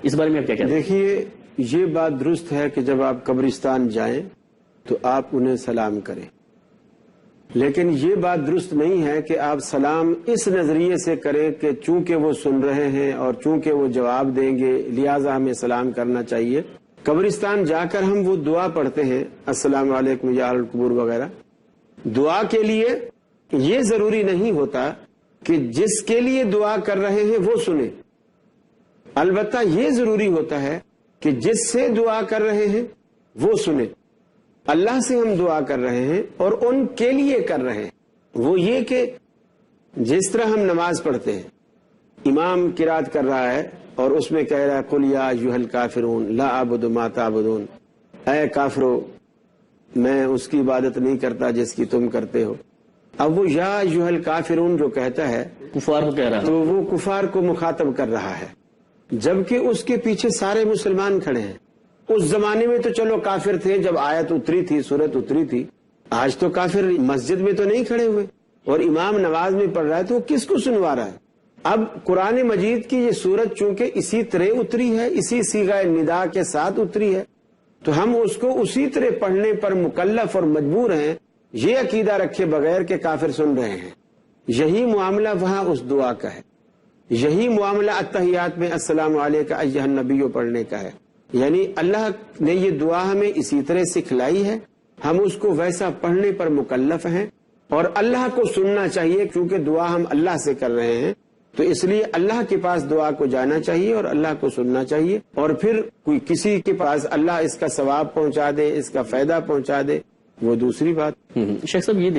اس بارے میں آپ کیا کہتے ہیں؟ دیکھیے، یہ بات درست ہے کہ جب آپ قبرستان جائیں تو آپ انہیں سلام کریں، لیکن یہ بات درست نہیں ہے کہ آپ سلام اس نظریے سے کریں کہ چونکہ وہ سن رہے ہیں اور چونکہ وہ جواب دیں گے لہٰذا ہمیں سلام کرنا چاہیے۔ قبرستان جا کر ہم وہ دعا پڑھتے ہیں، السلام علیکم یا اہل القبور وغیرہ، دعا کے لیے یہ ضروری نہیں ہوتا کہ جس کے لیے دعا کر رہے ہیں وہ سنے، البتہ یہ ضروری ہوتا ہے کہ جس سے دعا کر رہے ہیں وہ سنے۔ اللہ سے ہم دعا کر رہے ہیں اور ان کے لیے کر رہے ہیں، وہ یہ کہ جس طرح ہم نماز پڑھتے ہیں، امام قرات کر رہا ہے اور اس میں کہہ رہا ہے قل یا ایھا الکافرون لا اعبد ما تعبدون، اے کافرو میں اس کی عبادت نہیں کرتا جس کی تم کرتے ہو۔ اب وہ یا ایھا الکافرون جو کہتا ہے کفار کو کہہ رہا ہے، تو وہ کفار کو مخاطب کر رہا ہے، جبکہ اس کے پیچھے سارے مسلمان کھڑے ہیں۔ اس زمانے میں تو چلو کافر تھے جب آیت اتری تھی، سورت اتری تھی، آج تو کافر مسجد میں تو نہیں کھڑے ہوئے اور امام نماز میں پڑھ رہا ہے تو وہ کس کو سنوا رہا ہے؟ اب قرآن مجید کی یہ سورت چونکہ اسی طرح اتری ہے، اسی صیغہ ندا کے ساتھ اتری ہے، تو ہم اس کو اسی طرح پڑھنے پر مکلف اور مجبور ہیں، یہ عقیدہ رکھے بغیر کہ کافر سن رہے ہیں۔ یہی معاملہ وہاں اس دعا کا ہے، یہی معاملہ اتحیات میں السلام علیک ایھا النبی پڑھنے کا ہے، یعنی اللہ نے یہ دعا ہمیں اسی طرح سکھلائی ہے، ہم اس کو ویسا پڑھنے پر مکلف ہیں، اور اللہ کو سننا چاہیے کیونکہ دعا ہم اللہ سے کر رہے ہیں، تو اس لیے اللہ کے پاس دعا کو جانا چاہیے اور اللہ کو سننا چاہیے، اور پھر کوئی کسی کے پاس اللہ اس کا ثواب پہنچا دے، اس کا فائدہ پہنچا دے، وہ دوسری بات۔ شیخ صاحب یہ